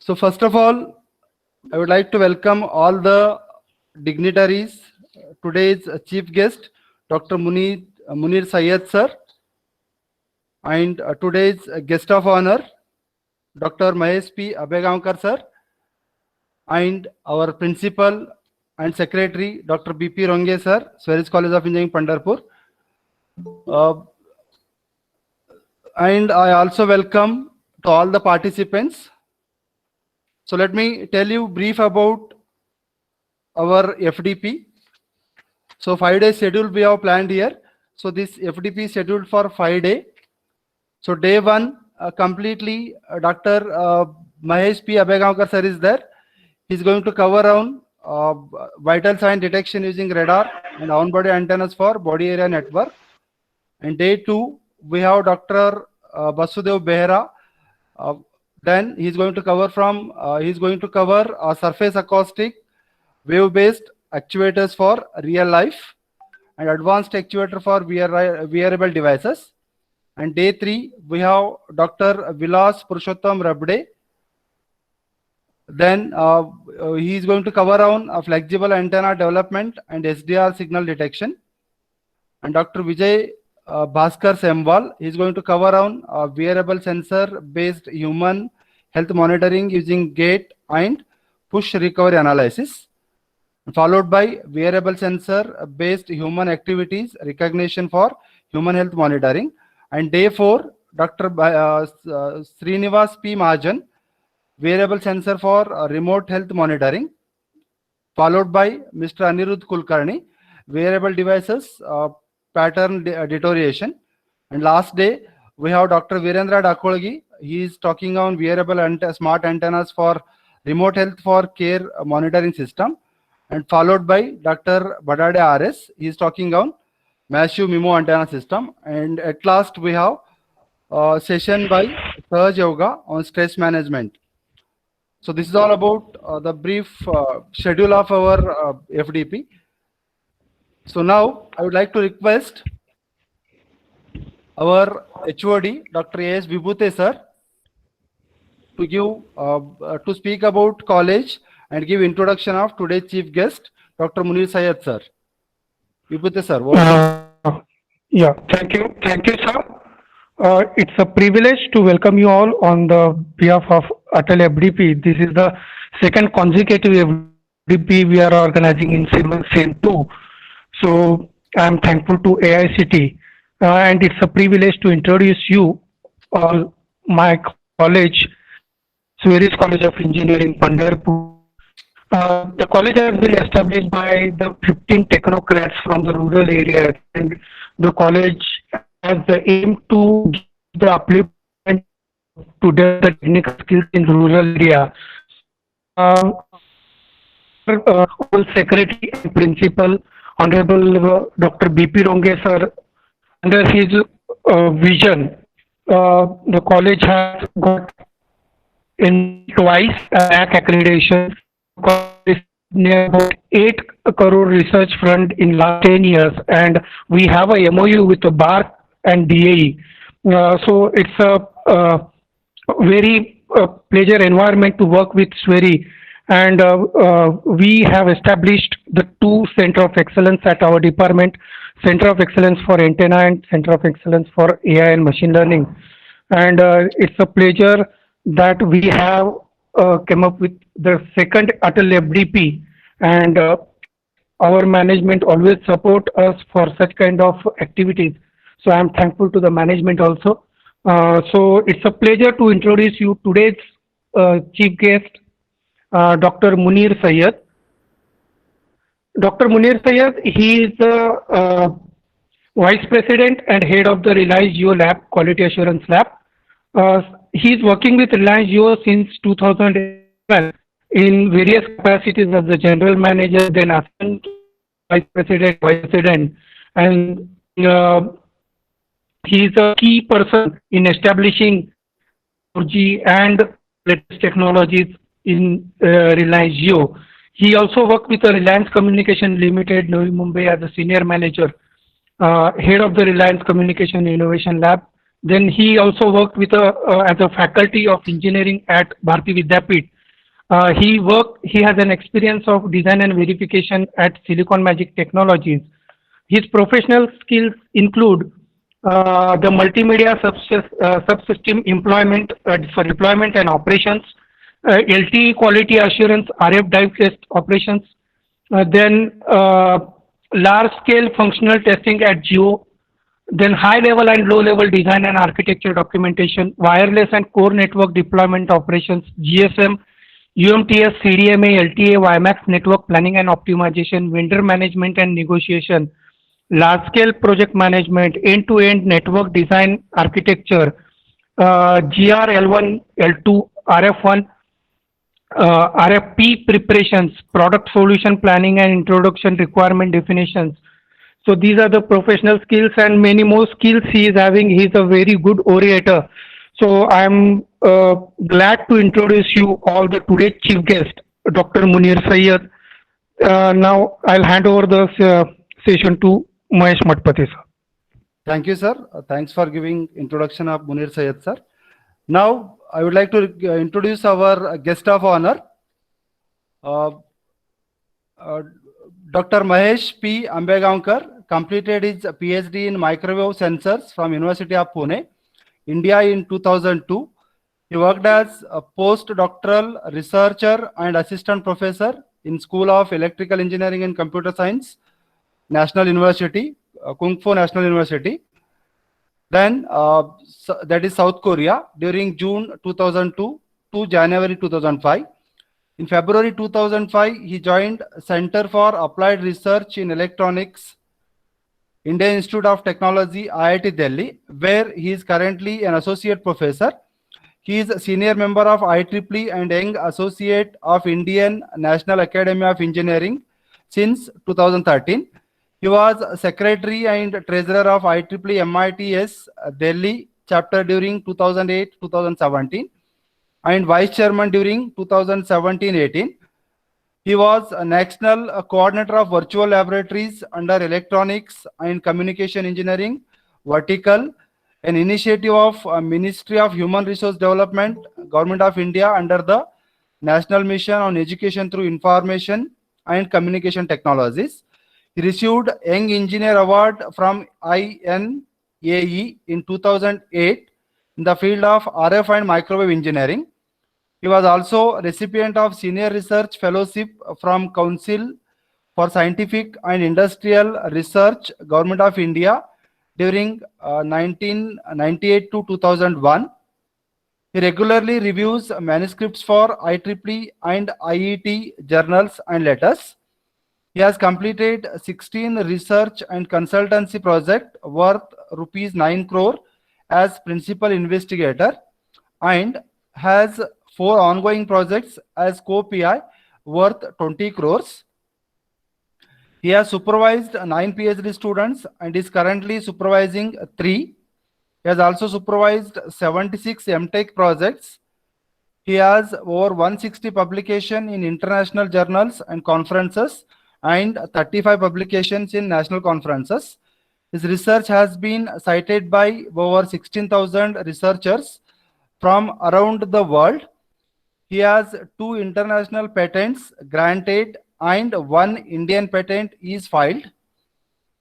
So first of all, I would like to welcome all the dignitaries. Today's chief guest, Dr. Munir Syed sir, and today's guest of honor, Dr. Mahesh P. Abegaonkar sir, and our principal and secretary, Dr. B.P. Ronge sir, Sweris College of Engineering, Pandharpur. And I also welcome to all the participants. So let me tell you brief about our FDP. So 5 day schedule we have planned here. So this FDP is scheduled for 5 day. So day one completely Dr. Mahesh P. Abegaonkar sir is there. He's going to cover around vital sign detection using radar and on-body antennas for body area network. And day two we have Dr. Basudev Behera. Then he's going to cover surface acoustic wave-based actuators for real life and advanced actuator for wearable devices. And day three, we have Dr. Vilas Purushottam Rabde. Then he is going to cover on flexible antenna development and SDR signal detection. And Dr. Vijay Bhaskar Semwal is going to cover on wearable sensor-based human health monitoring using gait and push recovery analysis, followed by wearable sensor-based human activities recognition for human health monitoring. And day four, Dr. Srinivas P. Mahajan, wearable sensor for remote health monitoring, followed by Mr. Anirudh Kulkarni, wearable devices, pattern deterioration. And last day, we have Dr. Virendra Dakolgi. He is talking on wearable smart antennas for remote health for care monitoring system. And followed by Dr. Badade RS. He is talking on massive MIMO antenna system. And at last, we have session by Sahaj Yoga on stress management. So this is all about the brief schedule of our FDP. So now I would like to request our HOD, Dr. A.S. Vibhute sir, to give to speak about college and give introduction of today's chief guest, Dr. Munir Syed sir. Vibhute sir. Yeah, thank you, sir. It's a privilege to welcome you all on the behalf of Atal FDP. This is the second consecutive FDP we are organizing in same 2. So I'm thankful to AICT, and it's a privilege to introduce you all my college, Sweris College of Engineering, Pandharpur. The college has been established by the 15 technocrats from the rural area, and the college has the aim to give the upliftment to develop the technical skills in rural area. Secretary and Principal, Honorable Dr. B.P. Ronge sir, under his vision, the college has got in twice NAAC accreditation. Near about 8 crore research fund in last 10 years, and we have a MOU with the BARC and DAE. So it's a very pleasure environment to work with Sweri, and we have established the 2 center of excellence at our department, Center of Excellence for Antenna and Center of Excellence for AI and Machine Learning. And it's a pleasure that we have came up with the second Atal FDP, and our management always support us for such kind of activities. So I'm thankful to the management also. So it's a pleasure to introduce you today's chief guest, Dr. Munir Syed. Dr. Munir Syed, he is the Vice President and Head of the Reliance Jio Lab, Quality Assurance Lab. He is working with Reliance Jio since 2012 in various capacities as the General Manager, then Assistant Vice President, and he is a key person in establishing 4G and latest technologies in Reliance Jio. He also worked with the Reliance Communication Limited, Navi Mumbai, as a Senior Manager, Head of the Reliance Communication Innovation Lab, Then he also worked with as a faculty of engineering at Bharati Vidyapeeth. He has an experience of design and verification at Silicon Magic Technologies. His professional skills include the multimedia subsystem deployment and operations, LTE quality assurance, RF dive test operations, then large scale functional testing at Geo, then high level and low level design and architecture documentation, wireless and core network deployment operations, GSM, UMTS, CDMA, LTA, WiMAX network planning and optimization, vendor management and negotiation, large scale project management, end to end network design architecture, GR L1, L2, RF1, RFP preparations, product solution planning and introduction requirement definitions. So these are the professional skills and many more skills he is having. He is a very good orator. So I'm glad to introduce you all the today's chief guest, Dr. Munir Sayyed. Now I'll hand over the session to Mahesh Matpate, sir. Thank you, sir. Thanks for giving introduction of Munir Sayyed, sir. Now, I would like to introduce our guest of honor, Dr. Mahesh P. Ambegaonkar completed his PhD in microwave sensors from University of Pune, India in 2002. He worked as a postdoctoral researcher and assistant professor in School of Electrical Engineering and Computer Science, National University, Kung Fu National University. Then that is South Korea during June 2002 to January 2005. In February 2005, he joined Center for Applied Research in Electronics, Indian Institute of Technology, IIT Delhi, where he is currently an associate professor. He is a senior member of IEEE and Young Associate of Indian National Academy of Engineering since 2013. He was secretary and treasurer of IEEE MITS Delhi chapter during 2008-2017 and vice chairman during 2017-18. He was a national coordinator of virtual laboratories under Electronics and Communication Engineering vertical, an initiative of Ministry of Human Resource Development, Government of India under the National Mission on Education through Information and Communication Technologies. He received Young Engineer Award from INAE in 2008 in the field of RF and microwave engineering. He was also recipient of Senior Research Fellowship from Council for Scientific and Industrial Research, Government of India during 1998 to 2001. He regularly reviews manuscripts for IEEE and IET journals and letters. He has completed 16 research and consultancy projects worth rupees 9 crore as principal investigator and has 4 ongoing projects as co-PI worth 20 crores. He has supervised 9 PhD students and is currently supervising 3. He has also supervised 76 MTech projects. He has over 160 publications in international journals and conferences and 35 publications in national conferences. His research has been cited by over 16,000 researchers from around the world. He has 2 international patents granted and 1 Indian patent is filed.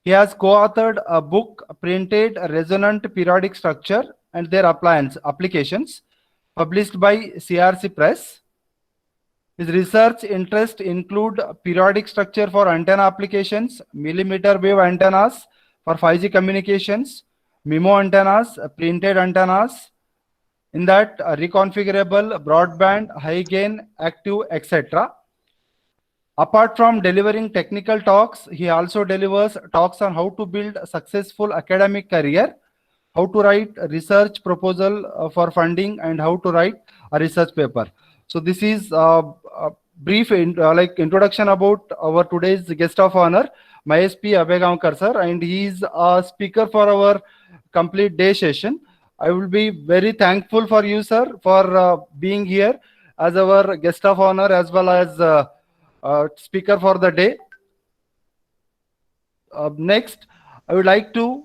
He has co-authored a book, Printed Resonant Periodic Structure and Their Applications, published by CRC Press. His research interests include periodic structure for antenna applications, millimeter wave antennas for 5G communications, MIMO antennas, printed antennas, in that reconfigurable, broadband, high gain, active, etc. Apart from delivering technical talks, he also delivers talks on how to build a successful academic career, how to write a research proposal for funding, and how to write a research paper. So this is a brief introduction about our today's guest of honor, Mahesh P. Ambegaonkar sir, and he is a speaker for our complete day session. I will be very thankful for you, sir, for being here as our guest of honor as well as speaker for the day. Next, I would like to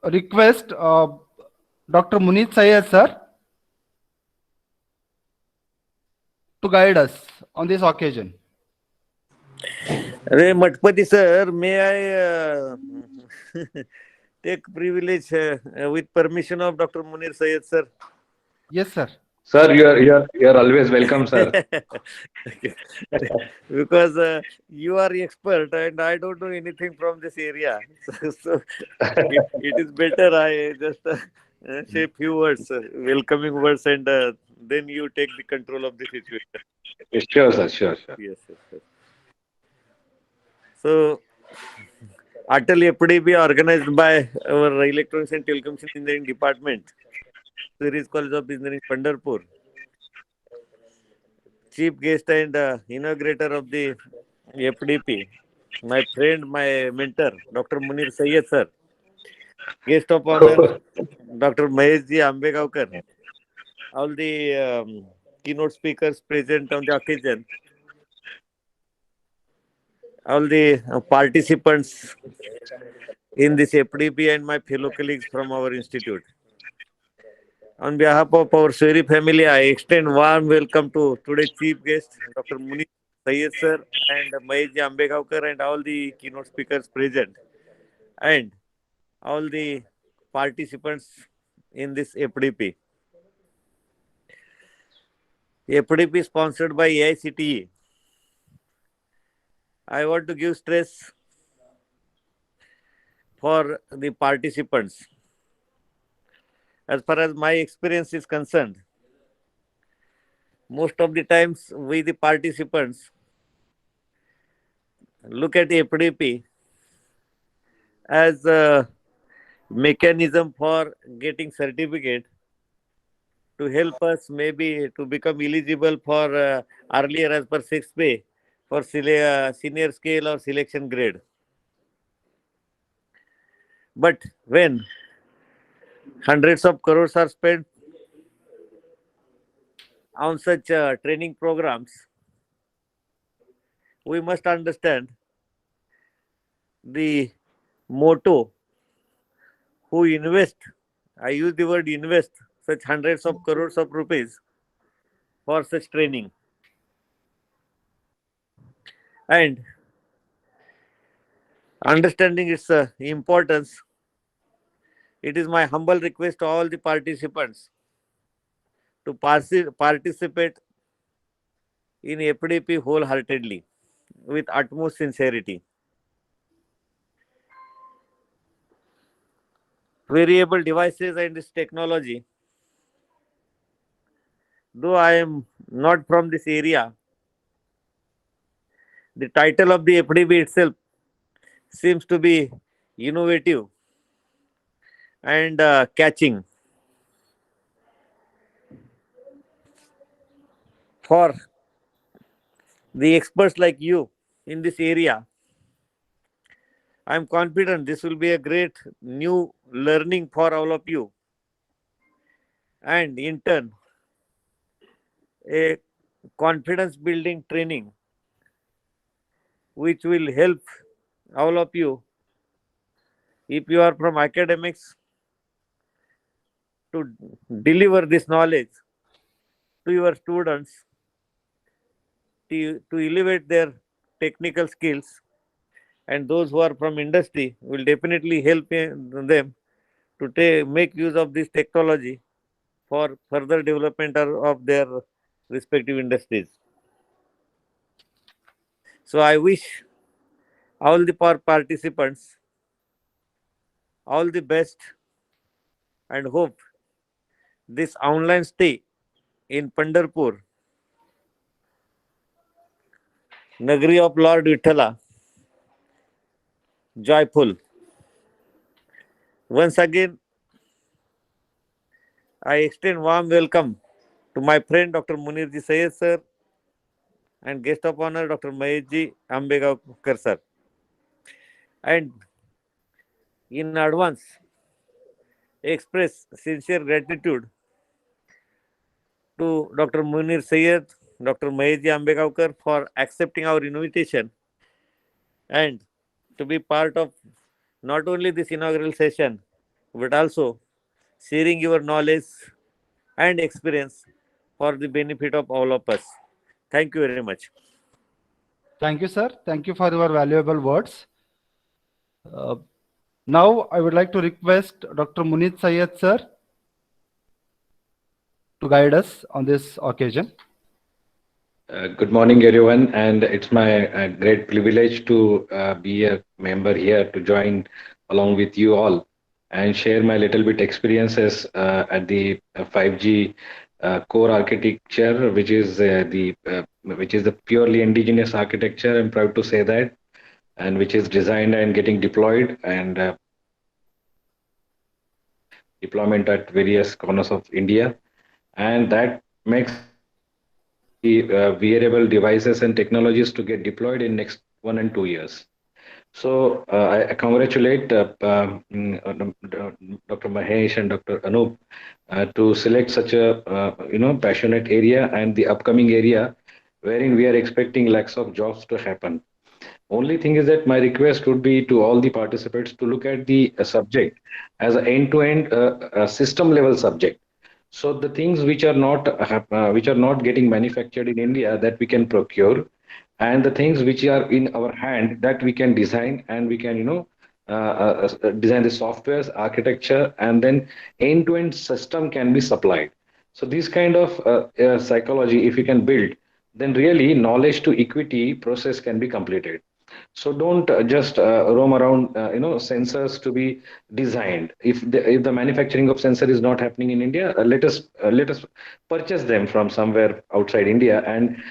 request Dr. Munir Syed sir to guide us on this occasion. Matpati sir, may I take privilege with permission of Dr. Munir Syed sir? Yes, sir. Sir, you're always welcome, sir. Okay. Because you are expert and I don't know anything from this area. So it is better I just say few words, welcoming words, and then you take the control of the situation. Sure, sir. Sure, sure. Yes, yes, yes. So, Atal FDB organized by our Electronics and Telecommunication Engineering Department, Series College of Engineering, Pandharpur. Chief guest and inaugurator of the FDP, my friend, my mentor, Dr. Munir Syed sir. Guest of honor, Dr. Maheshji Ambegaonkar. All the keynote speakers present on the occasion. All the participants in this FDP and my fellow colleagues from our institute. On behalf of our Seri family, I extend warm welcome to today's chief guest, Dr. Munir Syed sir and Maheshji Ambegaonkar and all the keynote speakers present and all the participants in this FDP. FDP sponsored by AICTE. I want to give stress for the participants. As far as my experience is concerned, most of the times we the participants look at FDP as a mechanism for getting certificate to help us maybe to become eligible for earlier as per 6th pay for senior scale or selection grade. But when hundreds of crores are spent on such training programs, we must understand the motto who invest, I use the word invest, such hundreds of crores of rupees for such training. And understanding its importance, it is my humble request to all the participants to participate in FDP wholeheartedly with utmost sincerity. Variable devices and this technology, though I am not from this area, the title of the FDP itself seems to be innovative and catching. For the experts like you in this area, I am confident this will be a great new learning for all of you, and in turn, a confidence building training which will help all of you if you are from academics to deliver this knowledge to your students to elevate their technical skills, and those who are from industry will definitely help them to make use of this technology for further development of their respective industries. So I wish all the participants all the best and hope this online stay in Pandharpur, Nagari of Lord Vithala, joyful. Once again, I extend warm welcome to my friend Dr. Munirji Syed sir and guest of honor Dr. Maheshji Ambegaonkar sir. And in advance, express sincere gratitude to Dr. Munir Syed, Dr. Maheshji Ambegaonkar for accepting our invitation and to be part of not only this inaugural session but also sharing your knowledge and experience for the benefit of all of us. Thank you very much. Thank you, sir. Thank you for your valuable words. Uh, Now, I would like to request Dr. Munit Syed, sir, to guide us on this occasion. Good morning, everyone, and it's my great privilege to be a member here to join along with you all and share my little bit experiences at the 5G core architecture, which is the purely indigenous architecture. I'm proud to say that, and which is designed and getting deployed and deployment at various corners of India, and that makes the wearable devices and technologies to get deployed in next 1 and 2 years. So I congratulate Dr. Mahesh and Dr. Anup to select such a passionate area and the upcoming area wherein we are expecting lakhs of jobs to happen. Only thing is that my request would be to all the participants to look at the subject as an end-to-end system level subject. So the things which are not getting manufactured in India that we can procure, and the things which are in our hand that we can design and we can design the softwares, architecture, and then end-to-end system can be supplied. So this kind of psychology, if you can build, then really knowledge to equity process can be completed. So don't just roam around, sensors to be designed. If the manufacturing of sensor is not happening in India, let us purchase them from somewhere outside India, and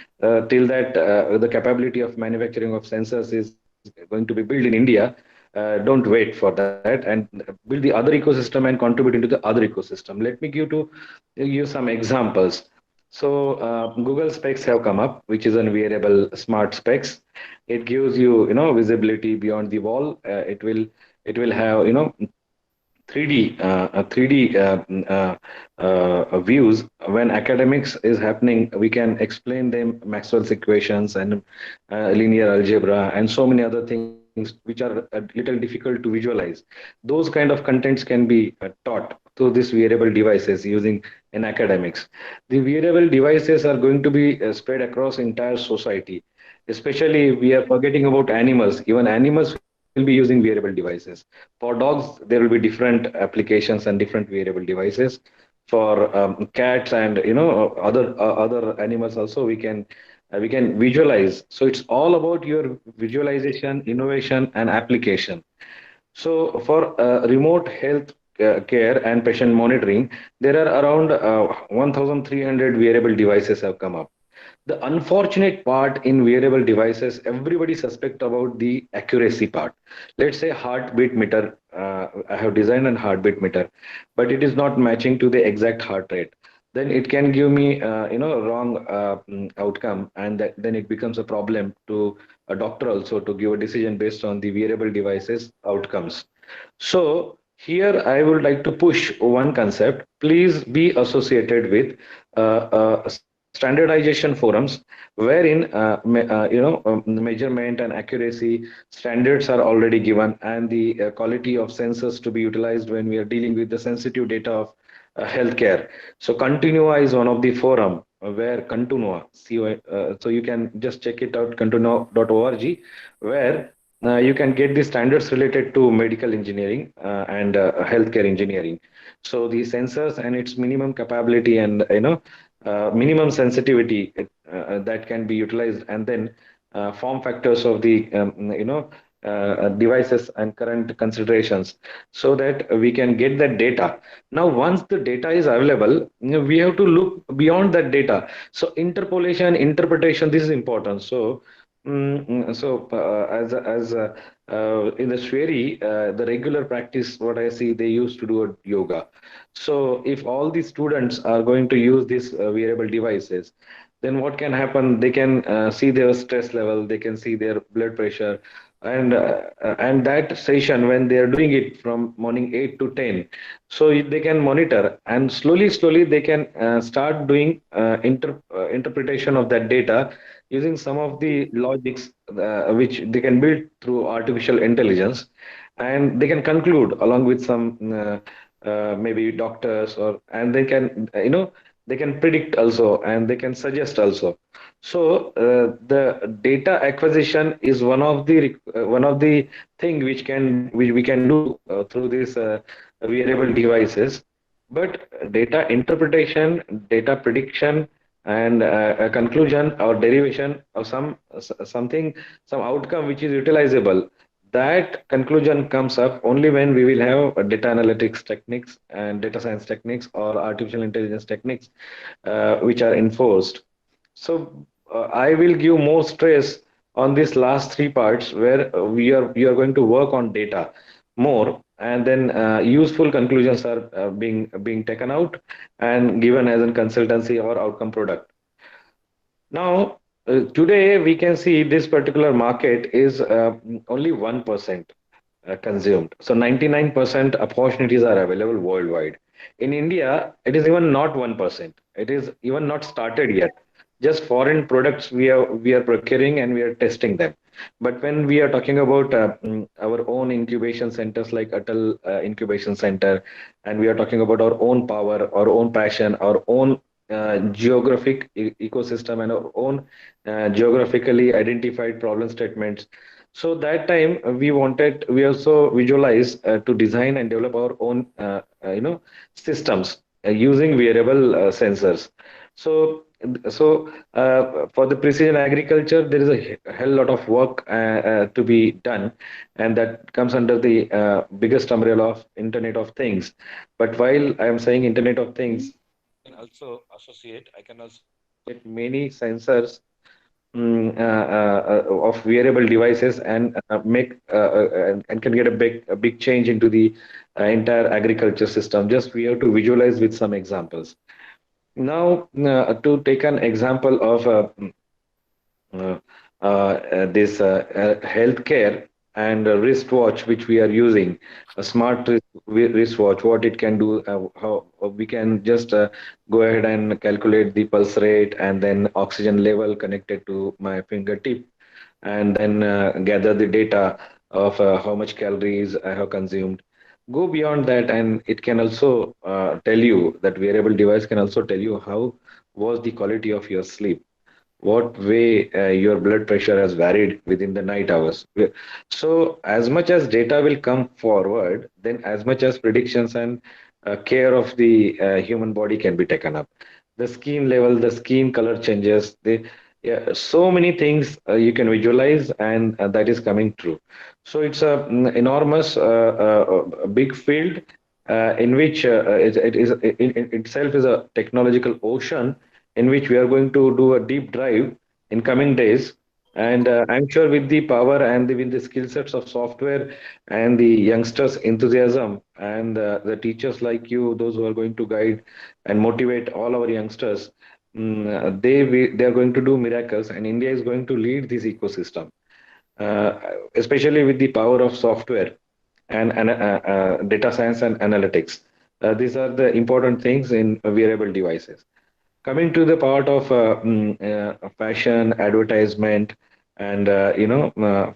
till that the capability of manufacturing of sensors is going to be built in India. Don't wait for that and build the other ecosystem and contribute into the other ecosystem. Let me give some examples. So Google Specs have come up, which is a wearable smart specs. It gives you, visibility beyond the wall. It will have, 3D views. When academics is happening, we can explain them Maxwell's equations and linear algebra and so many other things which are a little difficult to visualize. Those kind of contents can be taught through these wearable devices using in academics. The wearable devices are going to be spread across entire society. Especially, we are forgetting about animals. Even animals will be using wearable devices. For dogs, there will be different applications and different wearable devices. For cats and other animals also, we can visualize. So it's all about your visualization, innovation, and application. So for remote health care and patient monitoring, there are around 1,300 wearable devices have come up. The unfortunate part in wearable devices, everybody suspect about the accuracy part. Let's say heartbeat meter. I have designed a heartbeat meter, but it is not matching to the exact heart rate. Then it can give me, wrong outcome, and then it becomes a problem to a doctor also to give a decision based on the wearable devices outcomes. So here I would like to push one concept. Please be associated with standardization forums wherein measurement and accuracy standards are already given, and the quality of sensors to be utilized when we are dealing with the sensitive data of healthcare. So Continua is one of the forum where Continua, so you can just check it out, continua.org, where you can get the standards related to medical engineering and healthcare engineering. So the sensors and its minimum capability and minimum sensitivity that can be utilized, and then form factors of the devices and current considerations, so that we can get that data. Now once the data is available, we have to look beyond that data. So interpolation, interpretation, this is important. So in the Shweri, the regular practice, what I see, they used to do a yoga. So if all the students are going to use these wearable devices, then what can happen? They can see their stress level, they can see their blood pressure, and that session when they are doing it from morning 8 to 10, so they can monitor, and slowly they can start doing interpretation of that data using some of the logics which they can build through artificial intelligence. and they can conclude along with some maybe doctors, or and they can they can predict also, and they can suggest also. So the data acquisition is one of the thing which we can do through these wearable devices. But data interpretation, data prediction, and a conclusion or derivation of something, some outcome which is utilizable, that conclusion comes up only when we will have data analytics techniques and data science techniques or artificial intelligence techniques which are enforced. So I will give more stress on these last three parts where we are going to work on data more, and then useful conclusions are being taken out and given as a consultancy or outcome product. Now, today we can see this particular market is only 1% consumed. So 99% opportunities are available worldwide. In India, it is even not 1%. It is even not started yet. Just foreign products we are procuring and we are testing them. But when we are talking about our own incubation centers like Atal Incubation Center, and we are talking about our own power, our own passion, our own geographic ecosystem, and our own geographically identified problem statements. So that time we also visualize to design and develop our own systems using wearable sensors. So for the precision agriculture, there is a hell lot of work to be done, and that comes under the biggest umbrella of Internet of Things. But while I am saying Internet of Things, I can also get many sensors of wearable devices, and make and can get a big change into the entire agriculture system. Just we have to visualize with some examples. Now, to take an example of uh, this healthcare and wristwatch which we are using, a smart wristwatch, what it can do, how we can just go ahead and calculate the pulse rate and then oxygen level connected to my fingertip, and then gather the data of how much calories I have consumed. Go beyond that, and it can also tell you, that wearable device can also tell you how was the quality of your sleep, what way your blood pressure has varied within the night hours. So, as much as data will come forward, then as much as predictions and care of the human body can be taken up. The skin level, the skin color changes, yeah, so many things you can visualize, and that is coming true. So, it's a enormous, big field in which it is it itself is a technological ocean in which we are going to do a deep dive in coming days. And I'm sure with the power and with the skill sets of software and the youngsters' enthusiasm, and the teachers like you, those who are going to guide and motivate all our youngsters, they are going to do miracles, and India is going to lead this ecosystem, uh, especially with the power of software and data science and analytics. These are the important things in wearable devices. Coming to the part of fashion advertisement and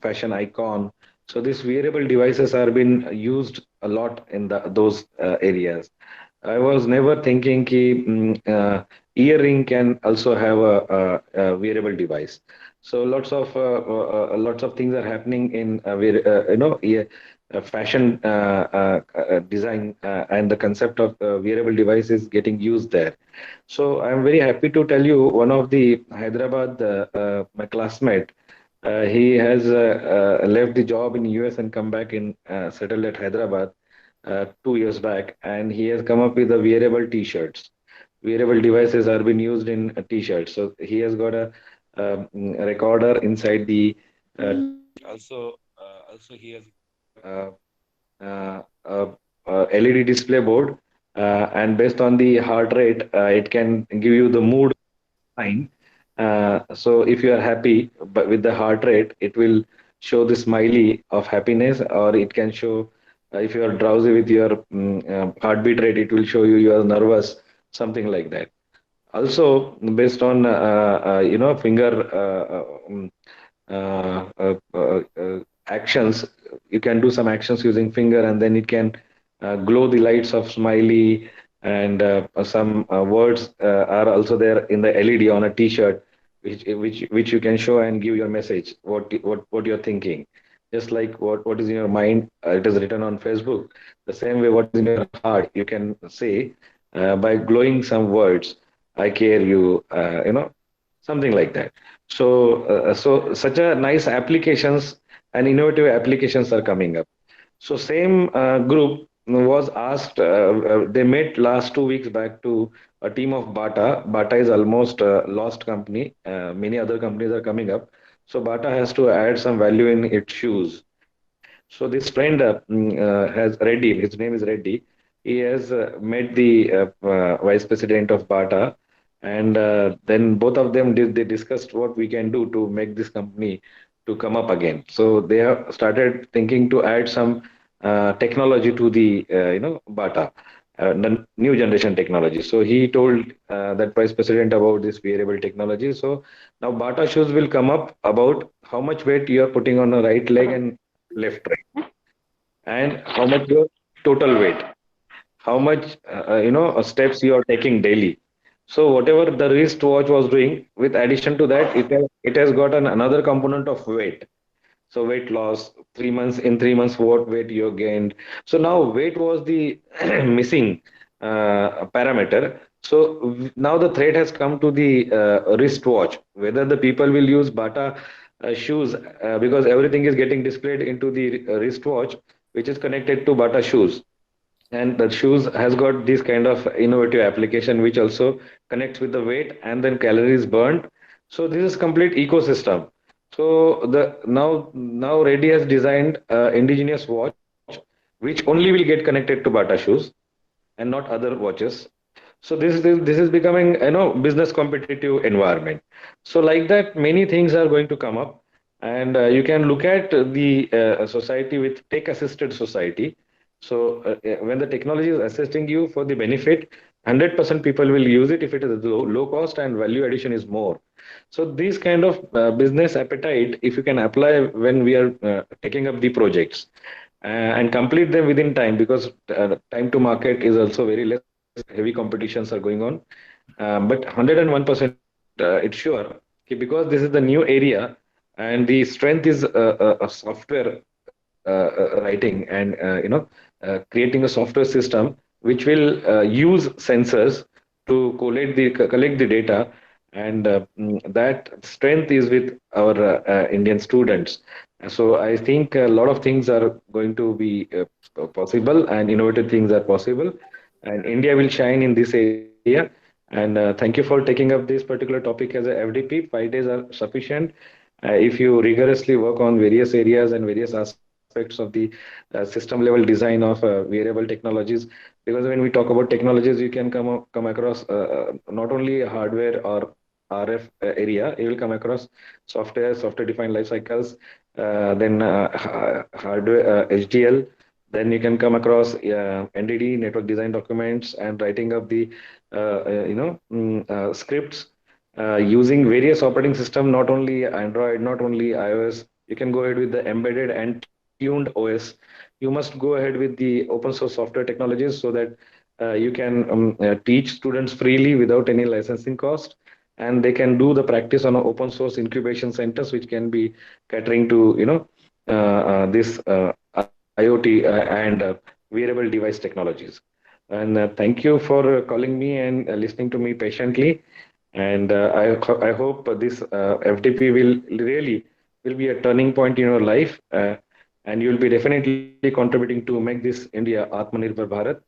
fashion icon, so these wearable devices are been used a lot in those areas. I was never thinking ki earring can also have a wearable device. So lots of things are happening in fashion design, and the concept of wearable device is getting used there. So I'm very happy to tell you, one of the Hyderabad, my classmate, he has left the job in US and come back in settled at Hyderabad 2 years back, and he has come up with the wearable T-shirts. Wearable devices are being used in T-shirts. So he has got a recorder inside the. Also he has LED display board, and based on the heart rate, it can give you the mood sign. So if you are happy but with the heart rate, it will show the smiley of happiness, or it can show if you are drowsy with your heartbeat rate, it will show you are nervous, something like that. Also, based on finger uh, uh, uh, actions. You can do some actions using finger, and then it can glow the lights of smiley, and some words are also there in the LED on a T-shirt, which you can show and give your message, what you're thinking. Just like what is in your mind, it is written on Facebook. The same way, what is in your heart, you can say by glowing some words. I care you, something like that. So such a nice applications and innovative applications are coming up. So same group was asked. They met last 2 weeks back to a team of Bata. Bata is almost a lost company. Many other companies are coming up. So Bata has to add some value in its shoes. So this friend has Reddy. His name is Reddy. He has met the vice president of Bata, and then both of them they discussed what we can do to make this company to come up again. So they have started thinking to add some technology to the Bata, the new generation technology. So he told that vice president about this wearable technology. So now Bata shoes will come up about how much weight you are putting on the right leg and left leg, and how much your total weight, how much steps you are taking daily. So whatever the wristwatch was doing, with addition to that, it has got another component of weight. So weight loss, 3 months, in 3 months, what weight you gained. So now weight was the missing parameter. So now the threat has come to the wristwatch. Whether the people will use Bata shoes, because everything is getting displayed into the wristwatch, which is connected to Bata shoes. And the shoes has got this kind of innovative application, which also connects with the weight and then calories burned. So this is complete ecosystem. So the now Reddy has designed indigenous watch, which only will get connected to Bata shoes and not other watches. So this is becoming business competitive environment. So like that, many things are going to come up, and you can look at the society with tech assisted society. So when the technology is assisting you for the benefit, 100% people will use it if it is low cost and value addition is more. So these kind of business appetite, if you can apply when we are taking up the projects and complete them within time, because time to market is also very less. Heavy competitions are going on, but 101% it's sure because this is the new area, and the strength is a software writing, and creating a software system which will use sensors to collect the data, and that strength is with our Indian students. So I think a lot of things are going to be possible, and innovative things are possible, and India will shine in this area. And thank you for taking up this particular topic as a FDP. 5 days are sufficient if you rigorously work on various areas and various aspects of the system level design of wearable technologies. Because when we talk about technologies, you can come across not only hardware or RF area, you will come across software defined life cycles, then hardware HDL. Then you can come across NDD, network design documents, and writing of the scripts using various operating system, not only Android, not only iOS. You can go ahead with the embedded and tuned OS. You must go ahead with the open source software technologies, so that you can teach students freely without any licensing cost, and they can do the practice on open source incubation centers, which can be catering to this IoT and wearable device technologies. And thank you for calling me and listening to me patiently. And I hope this FDP will be a turning point in your life, and you'll be definitely contributing to make this India Atmanirbhar Bharat,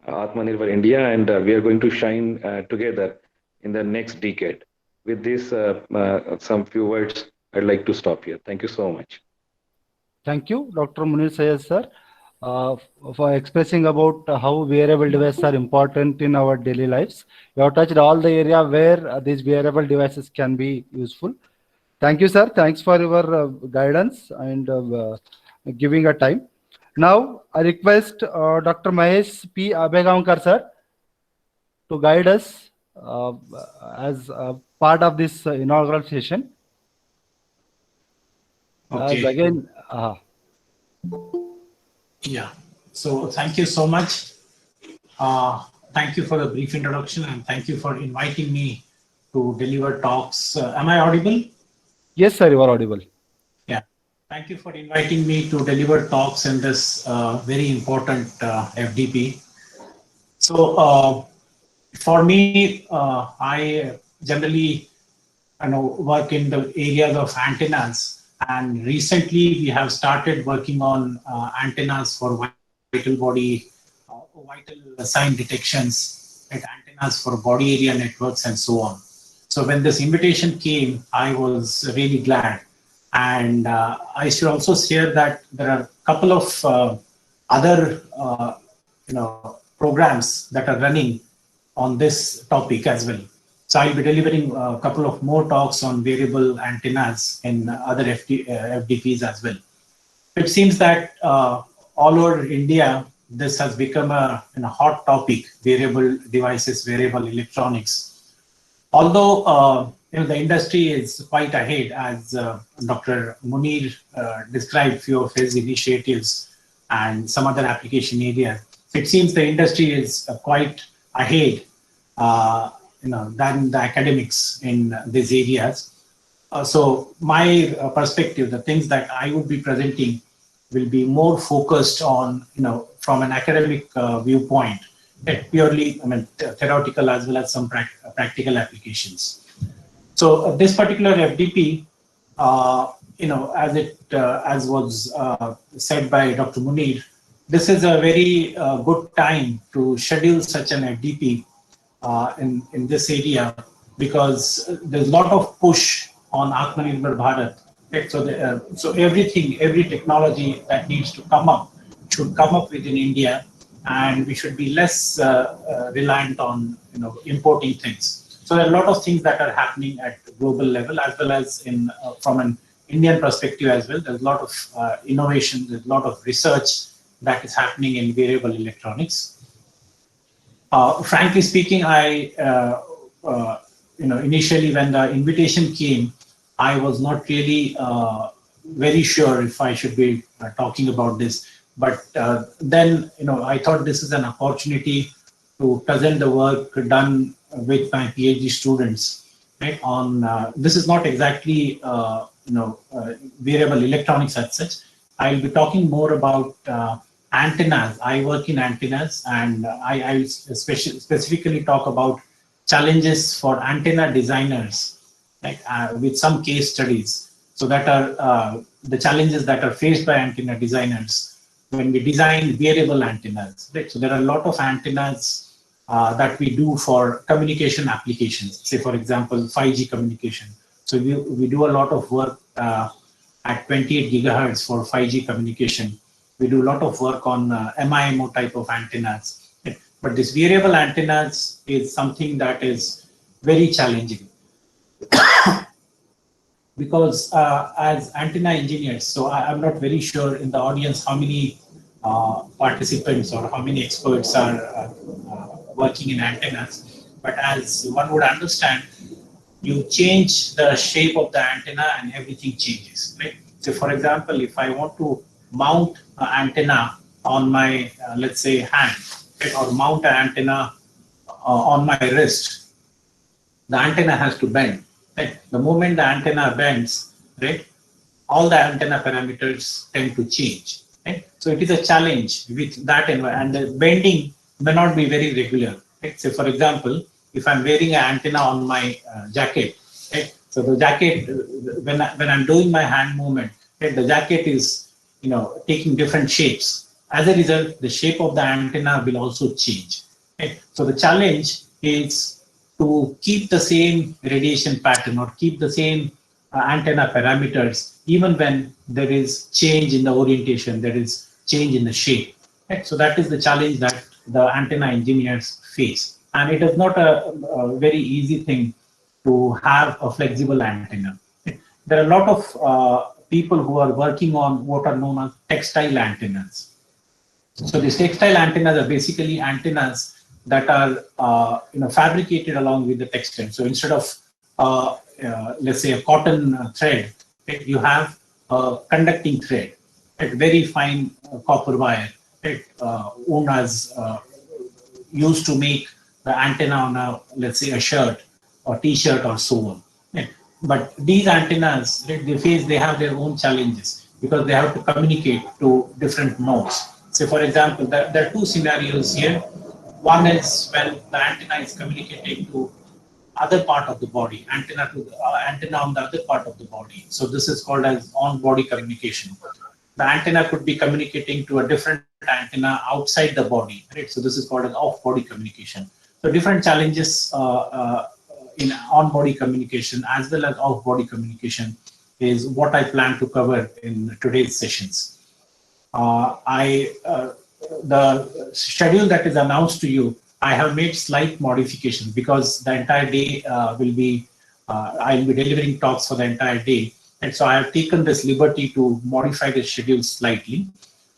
Atmanirbhar India, and we are going to shine together in the next decade. With this, some few words, I'd like to stop here. Thank you so much. Thank you, Dr. Munir Syed, sir, for expressing about how wearable devices are important in our daily lives. You have touched all the area where these wearable devices can be useful. Thank you, sir. Thanks for your guidance and giving a time. Now, I request Dr. Mahesh P. Abegaonkar, sir, to guide us as part of this inaugural session. As Okay. again, Uh, Yeah. So thank you so much. Thank you for the brief introduction and thank you for inviting me to deliver talks. Am I audible? yes, sir, you are audible. Yeah. Thank you for inviting me to deliver talks in this very important FDP. So for me, I generally work in the areas of antennas, and recently we have started working on antennas for vital body, vital sign detections, right, antennas for body area networks, and so on. So when this invitation came, I was really glad, and I should also share that there are a couple of other programs that are running on this topic as well. So I'll be delivering a couple of more talks on variable antennas in other FDPs as well. It seems that all over India, this has become a hot topic: variable devices, variable electronics. Although the industry is quite ahead, as Dr. Munir described few of his initiatives and some other application areas, it seems the industry is quite ahead than the academics in these areas. So my perspective, the things that I would be presenting will be more focused on, from an academic viewpoint, purely, theoretical as well as some practical applications. So this particular FDP, as was said by Dr. Munir, this is a very good time to schedule such an FDP in this area, because there's a lot of push on Atmanirbhar Bharat. Right? So every technology that needs to come up should come up within India, and we should be less reliant on importing things. So there are a lot of things that are happening at global level as well as in from an Indian perspective as well. There's a lot of innovation, there's a lot of research that is happening in variable electronics. Frankly speaking, I initially when the invitation came, I was not really very sure if I should be talking about this. But then I thought this is an opportunity to present the work done with my PhD students. Right? On this is not exactly variable electronics as such. I'll be talking more about antennas. I work in antennas, and I will specifically talk about challenges for antenna designers, right, with some case studies. So that are the challenges that are faced by antenna designers when we design variable antennas. Right? So there are a lot of antennas that we do for communication applications. Say, for example, 5G communication. So we do a lot of work at 28 gigahertz for 5G communication. We do a lot of work on MIMO type of antennas. But this variable antennas is something that is very challenging. Because as antenna engineers, so I'm not very sure in the audience how many participants or how many experts are working in antennas. But as one would understand, you change the shape of the antenna and everything changes. Right? So for example, if I want to mount an antenna on my, let's say, hand, right, or mount an antenna on my wrist, the antenna has to bend. Right? The moment the antenna bends, right, all the antenna parameters tend to change. Right? So it is a challenge with that environment, and the bending may not be very regular. Right? So for example, if I'm wearing an antenna on my jacket, right, so the jacket, when I'm doing my hand movement, right, the jacket is taking different shapes. As a result, the shape of the antenna will also change. Right? So the challenge is to keep the same radiation pattern or keep the same antenna parameters, even when there is change in the orientation, there is change in the shape. Right? So that is the challenge that the antenna engineers face. And it is not a very easy thing to have a flexible antenna. There are a lot of people who are working on what are known as textile antennas. So these textile antennas are basically antennas that are fabricated along with the textile. So instead of let's say a cotton thread, right, you have a conducting thread. right, very fine copper wire, right, wound as used to make the antenna on a, let's say, a shirt or t-shirt or so on. Right? But these antennas, right, they have their own challenges because they have to communicate to different nodes. So for example, there are two scenarios here. One is when the antenna is communicating to other part of the body, antenna on the other part of the body. So this is called as on-body communication. The antenna could be communicating to a different antenna outside the body, right? So this is called an off-body communication. So different challenges in on-body communication as well as off-body communication is what I plan to cover in today's sessions. The schedule that is announced to you, I have made slight modifications because the entire day I'll be delivering talks for the entire day. And so I have taken this liberty to modify the schedule slightly.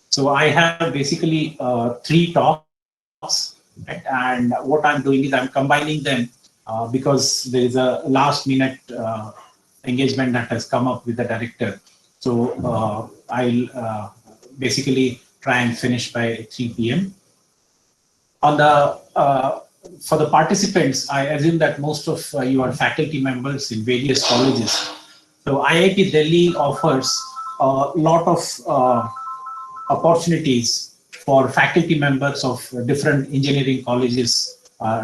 So I have basically 3 talks, right? And what I'm doing is I'm combining them because there is a last minute engagement that has come up with the director. So I'll basically try and finish by 3 p.m. On the for the participants, I assume that most of you are faculty members in various colleges. So IIT Delhi offers a lot of opportunities for faculty members of different engineering colleges,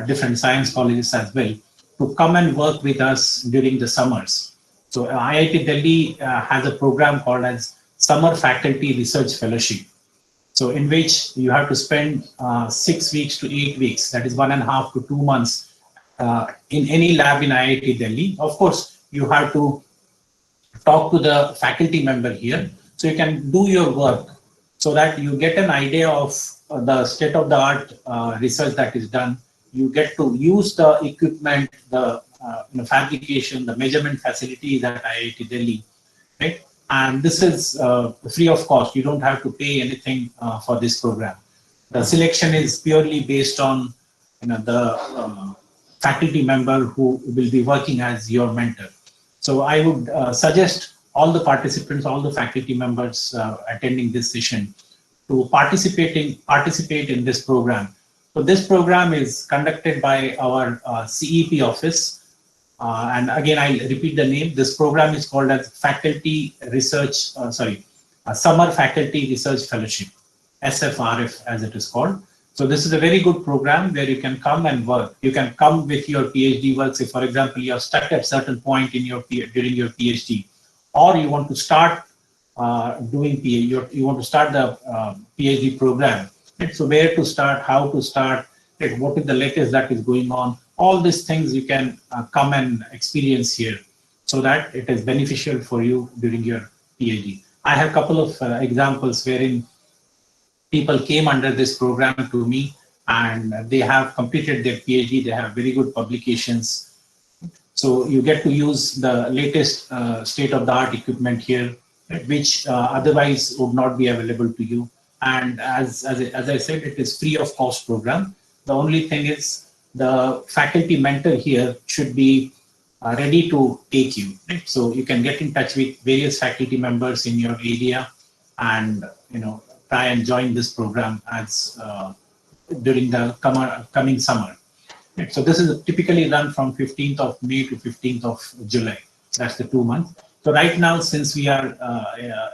different science colleges as well, to come and work with us during the summers. So IIT Delhi has a program called as Summer Faculty Research Fellowship. So in which you have to spend 6 weeks to 8 weeks, that is 1.5 to 2 months in any lab in IIT Delhi. Of course, you have to talk to the faculty member here, so you can do your work so that you get an idea of the state-of-the-art research that is done. You get to use the equipment, the fabrication, the measurement facilities at IIT Delhi, right? And this is free of cost. You don't have to pay anything for this program. The selection is purely based on the faculty member who will be working as your mentor. So I would suggest all the participants, all the faculty members attending this session to participate in this program. So this program is conducted by our CEP office. And again, I'll repeat the name. This program is called as Summer Faculty Research Fellowship, SFRF as it is called. So this is a very good program where you can come and work. You can come with your PhD work. Say, for example, you are stuck at a certain point in during your PhD, or you want to start you want to start the PhD program. Right? So where to start, how to start, right? What is the latest that is going on? All these things you can come and experience here so that it is beneficial for you during your PhD. I have a couple of examples wherein people came under this program to me and they have completed their PhD. They have very good publications. So you get to use the latest state-of-the-art equipment here, which otherwise would not be available to you. And as I said, it is free of cost program. The only thing is the faculty mentor here should be ready to take you. Right? So you can get in touch with various faculty members in your area and try and join this program as during the coming summer. Right? So this is typically run from 15th of May to 15th of July. That's the 2 months. So right now, since we are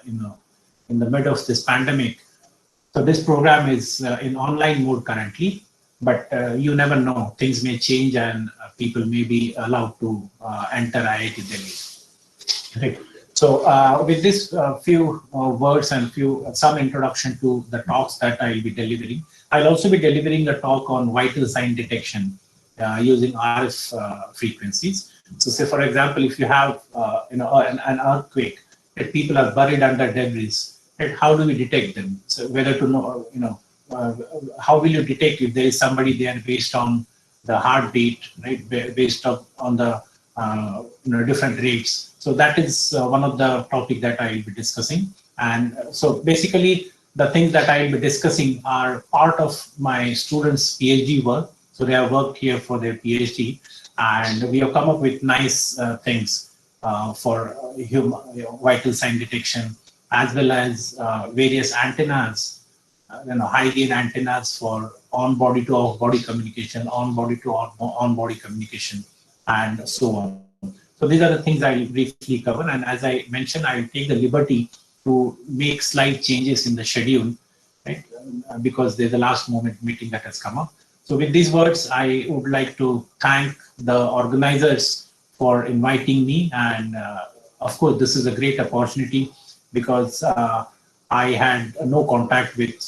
in the middle of this pandemic, so this program is in online mode currently. But you never know, things may change and people may be allowed to enter IIT Delhi. Right. So with this few words and some introduction to the talks that I'll be delivering, I'll also be delivering a talk on vital sign detection using RF frequencies. So say, for example, if you have an earthquake, that people are buried under debris, right, how do we detect them? So whether to know, how will you detect if there is somebody there based on the heartbeat, right? Based on the different rates. So that is one of the topic that I will be discussing. And so basically, the things that I will be discussing are part of my students' PhD work. So they have worked here for their PhD, and we have come up with nice things for vital sign detection as well as various antennas, high gain antennas for on-body to off-body communication, on-body to on-body communication, and so on. So these are the things I'll briefly cover. And as I mentioned, I'll take the liberty to make slight changes in the schedule, right? Because there's a last moment meeting that has come up. So with these words, I would like to thank the organizers for inviting me. And of course, this is a great opportunity because I had no contact with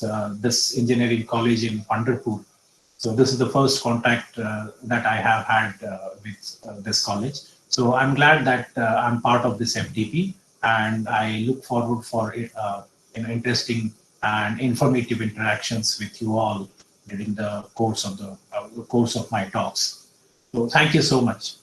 this engineering college in Pandharpur. So this is the first contact that I have had with this college. So I'm glad that I'm part of this FTP, and I look forward for interesting and informative interactions with you all during the course of my talks. So thank you so much.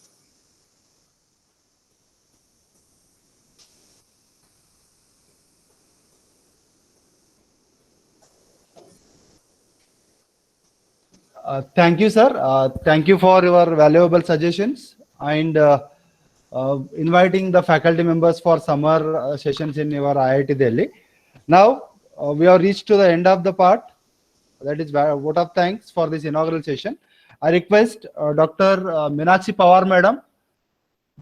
Thank you, sir. Thank you for your valuable suggestions and inviting the faculty members for summer sessions in your IIT Delhi. Now, we have reached to the end of the part. That is vote of thanks for this inaugural session. I request Dr. Meenakshi Pawar Madam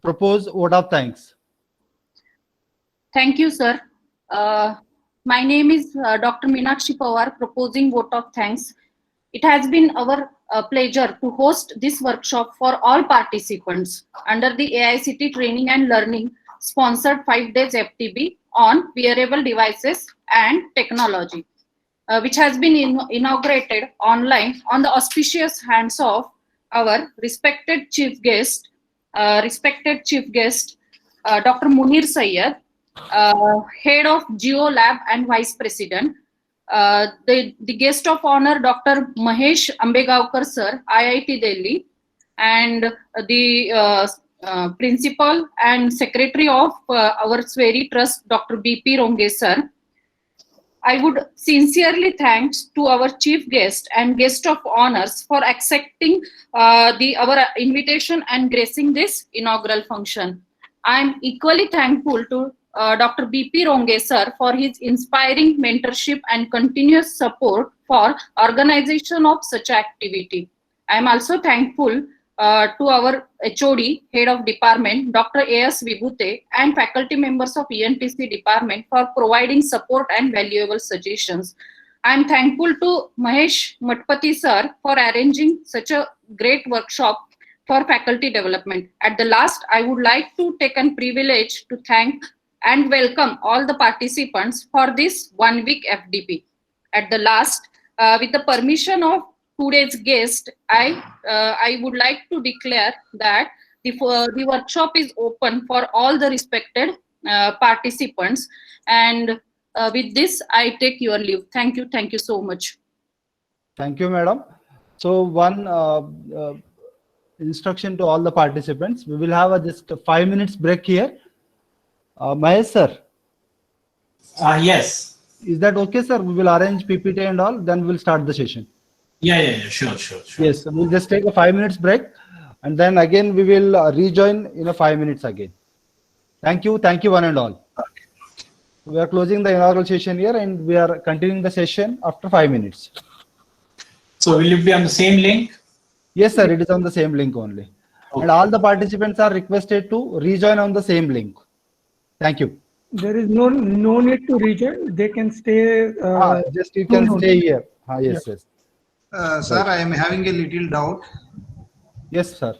propose vote of thanks. Thank you, sir. My name is Dr. Meenakshi Pawar, proposing vote of thanks. It has been our pleasure to host this workshop for all participants under the AICT Training and Learning sponsored 5 days FTB on wearable devices and technology, which has been inaugurated online on the auspicious hands of our respected chief guest, Dr. Munir Syed, head of Geo Lab and vice president. The guest of honor, Dr. Mahesh Ambegaonkar sir, IIT Delhi, and the principal and secretary of our Sweri Trust, Dr. BP Ronge sir. I would sincerely thanks to our chief guest and guest of honors for accepting our invitation and gracing this inaugural function. I am equally thankful to Dr. BP Ronge sir for his inspiring mentorship and continuous support for organization of such activity. I am also thankful to our HOD, Head of Department, Dr. A.S. Vibhute, and faculty members of ENTC department for providing support and valuable suggestions. I am thankful to Mahesh Matpati sir for arranging such a great workshop for faculty development. At the last, I would like to take a privilege to thank and welcome all the participants for this 1 week FDP. At the last, with the permission of today's guest, I would like to declare that the workshop is open for all the respected participants. And with this, I take your leave. Thank you. Thank you so much. Thank you, madam. So one instruction to all the participants. We will have a just 5 minutes break here. Mahesh sir. Yes. Is that okay, sir? We will arrange PPT and all, then we'll start the session. Yeah, sure. Yes, we'll just take a 5 minutes break and then again we will rejoin in a 5 minutes again. Thank you one and all. We are closing the inaugural session here and we are continuing the session after 5 minutes. So will it be on the same link? Yes, sir, it is on the same link only. Okay. And all the participants are requested to rejoin on the same link. Thank you. There is no need to rejoin. They can stay. Just you can stay here. Yes, yeah. Yes. Sir, I am having a little doubt. Yes, sir.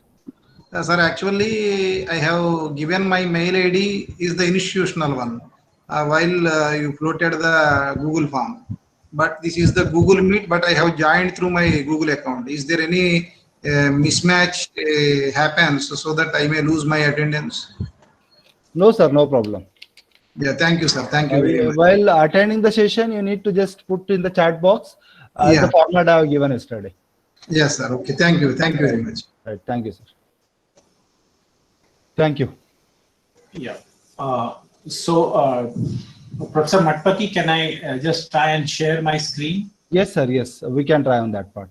Sir, actually, I have given my mail ID is the institutional one while you floated the Google form. But this is the Google Meet, but I have joined through my Google account. Is there any mismatch happens so that I may lose my attendance? No, sir, no problem. Yeah, thank you, sir. Thank you very much. While attending the session, you need to just put in the chat box the format I have given yesterday. Yes, sir. Okay. Thank you. Thank you very much. Right. Thank you, sir. Thank you. Yeah. So, Professor Matpati, can I just try and share my screen? Yes, sir. Yes, we can try on that part.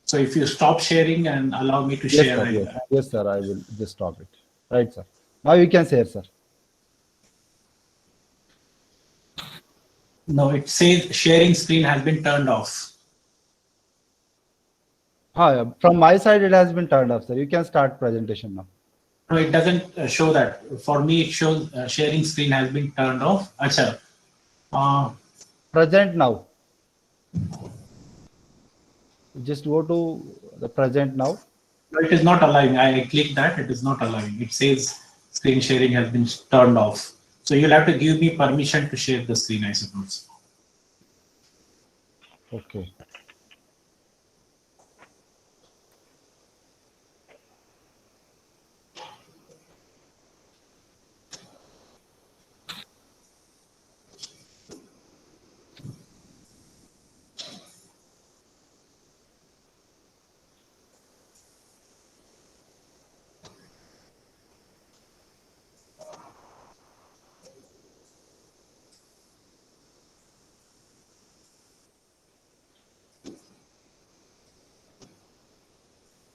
So if you stop sharing and allow me to Yes, share. sir, yes, sir. I will just stop it. Right, sir. Now you can share, sir. No, it says sharing screen has been turned off. From my side, it has been turned off, sir. You can start presentation now. No, it doesn't show that. For me, it shows sharing screen has been turned off. Acha. Present now. Just go to the present now. No, it is not allowing. I clicked that. It is not allowing. It says screen sharing has been turned off. So you'll have to give me permission to share the screen, I suppose. Okay.